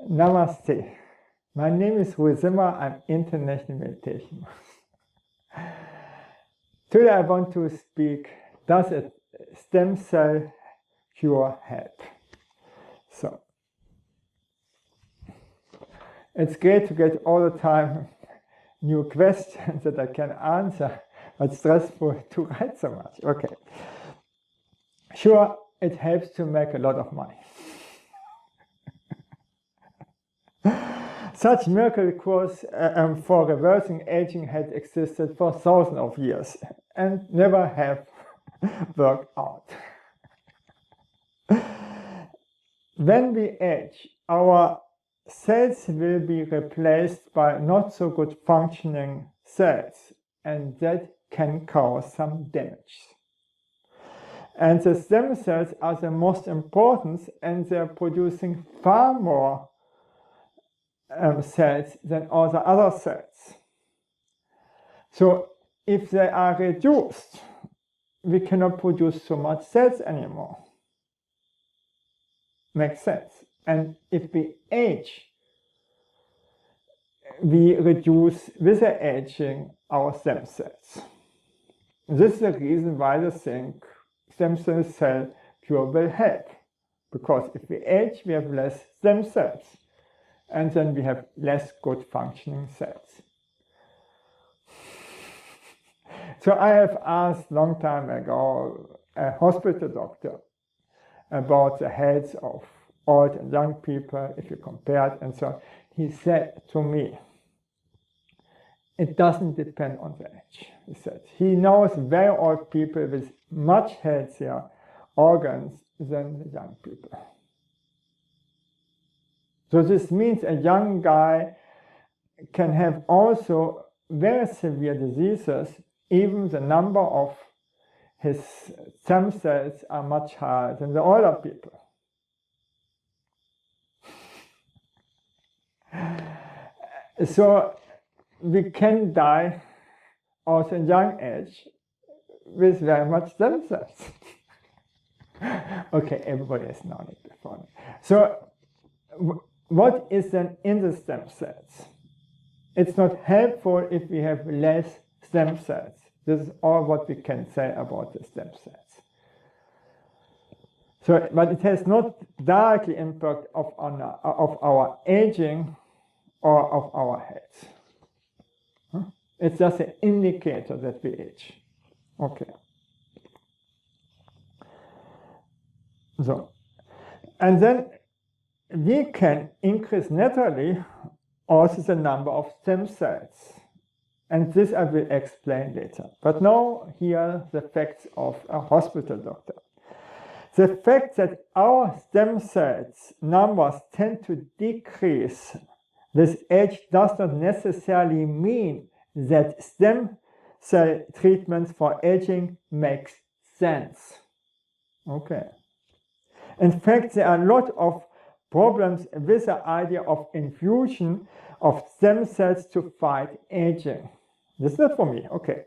Namaste. My name is Rui Zimmer. I'm International Meditation. Today I want to speak, does a stem cell cure help? So, it's great to get all the time new questions that I can answer, but stressful to write so much. Okay. Sure, it helps to make a lot of money. Such miracle cures for reversing aging had existed for thousands of years and never have worked out. When we age, our cells will be replaced by not so good functioning cells, and that can cause some damage. And the stem cells are the most important, and they're producing far more cells than all the other cells. So if they are reduced, we cannot produce so much cells anymore. Makes sense. And if we age, we reduce with the aging our stem cells. This is the reason why I think stem cell cure will help. Because if we age, we have less stem cells. And then we have less good functioning cells. So I have asked long time ago a hospital doctor about the health of old and young people, if you compare it and so on. He said to me, it doesn't depend on the age. He said he knows very old people with much healthier organs than the young people. So this means a young guy can have also very severe diseases, even the number of his stem cells are much higher than the older people. So we can die also in young age with very much stem cells. Okay, everybody has known it before. So what is then in the stem cells? It's not helpful if we have less stem cells. This is all what we can say about the stem cells. So, but it has not directly impact of our aging or of our health. Huh? It's just an indicator that we age. Okay. So, and then we can increase naturally also the number of stem cells. And this I will explain later. But now here the facts of a hospital doctor. The fact that our stem cells numbers tend to decrease with age does not necessarily mean that stem cell treatments for aging makes sense. Okay. In fact, there are a lot of problems with the idea of infusion of stem cells to fight aging. This is not for me. Okay.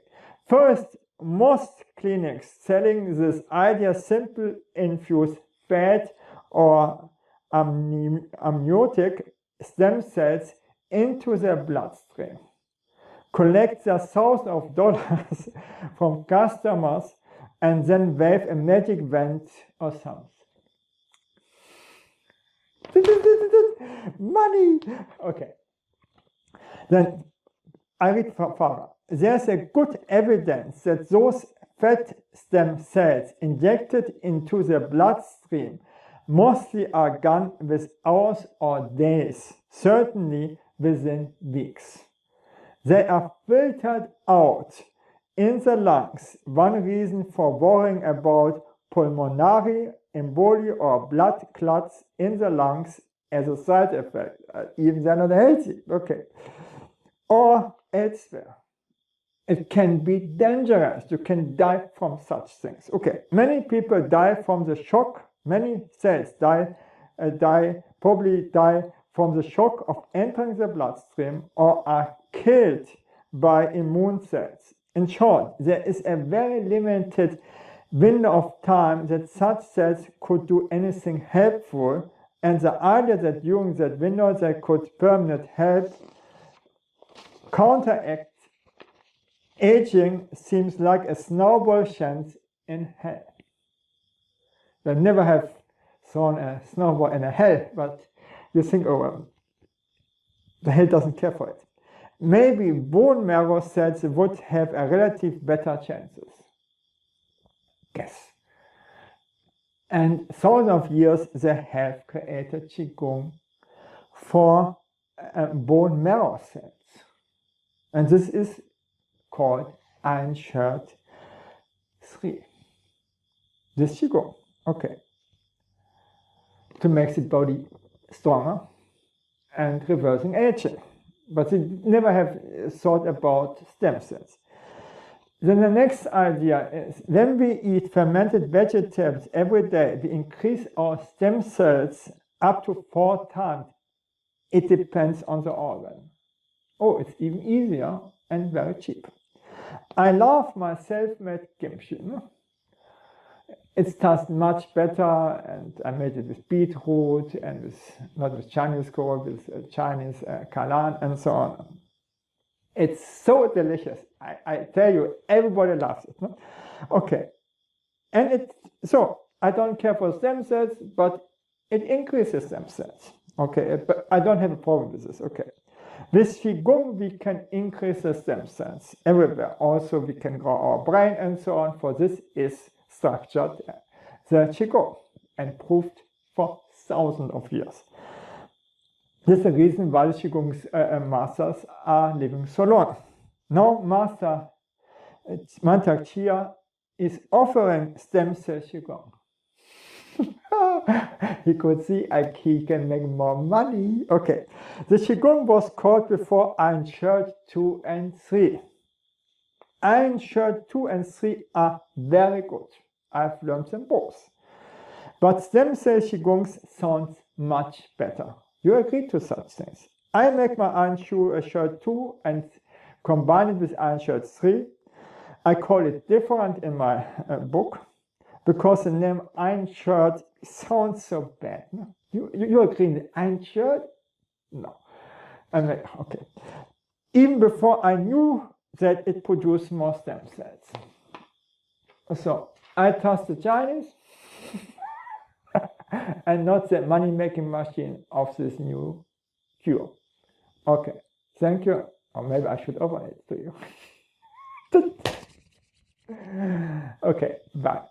First, most clinics selling this idea simply infuse fat or amniotic stem cells into their bloodstream, collect their thousands of dollars from customers, and then wave a magic wand or something. Money! Okay. Then I read further. There's a good evidence that those fat stem cells injected into the bloodstream mostly are gone with hours or days, certainly within weeks. They are filtered out in the lungs, one reason for worrying about pulmonary embolia or blood clots in the lungs as a side effect, even they're not healthy, okay, or elsewhere. It can be dangerous. You can die from such things. Okay, many people die from the shock. Many cells probably die from the shock of entering the bloodstream or are killed by immune cells. In short, there is a very limited window of time that such cells could do anything helpful and the idea that during that window they could permanently help counteract aging seems like a snowball chance in hell. They never have thrown a snowball in a hell, but you think, oh, well, the hell doesn't care for it. Maybe bone marrow cells would have a relative better chances. Guess. And thousands of years they have created Qigong for bone marrow cells. And this is called Iron Shirt 3. This Qigong, okay, to make the body stronger and reversing aging. But they never have thought about stem cells. Then the next idea is, when we eat fermented vegetables every day, we increase our stem cells up to 4 times. It depends on the organ. Oh, it's even easier and very cheap. I love my self-made kimchi. It tastes much better, and I made it with beetroot and with, not with Chinese gold, with Chinese kailan and so on. It's so delicious. I tell you, everybody loves it. No? Okay. And so I don't care for stem cells, but it increases stem cells. Okay, but I don't have a problem with this. Okay. With Qigong, we can increase the stem cells everywhere. Also, we can grow our brain and so on. For this is structured the Qigong and proved for thousands of years. This is the reason why the Qigong's masters are living so long. Now, Master Mantak Chia is offering stem cell Qigong. He could see he can make more money. Okay, the Qigong was called before Iron Shirt 2 and 3. Iron Shirt 2 and 3 are very good. I've learned them both. But stem cell Qigong sounds much better. You agree to such things. I make my Iron Shirt 2 and combine it with Iron Shirt 3. I call it different in my book because the name Iron Shirt sounds so bad. No? You agree with Iron Shirt? No. I'm like, okay. Even before I knew that it produced more stem cells. So I trust the Chinese and not the money-making machine of this new cure. Okay, thank you. Or maybe I should offer it to you. Okay, bye.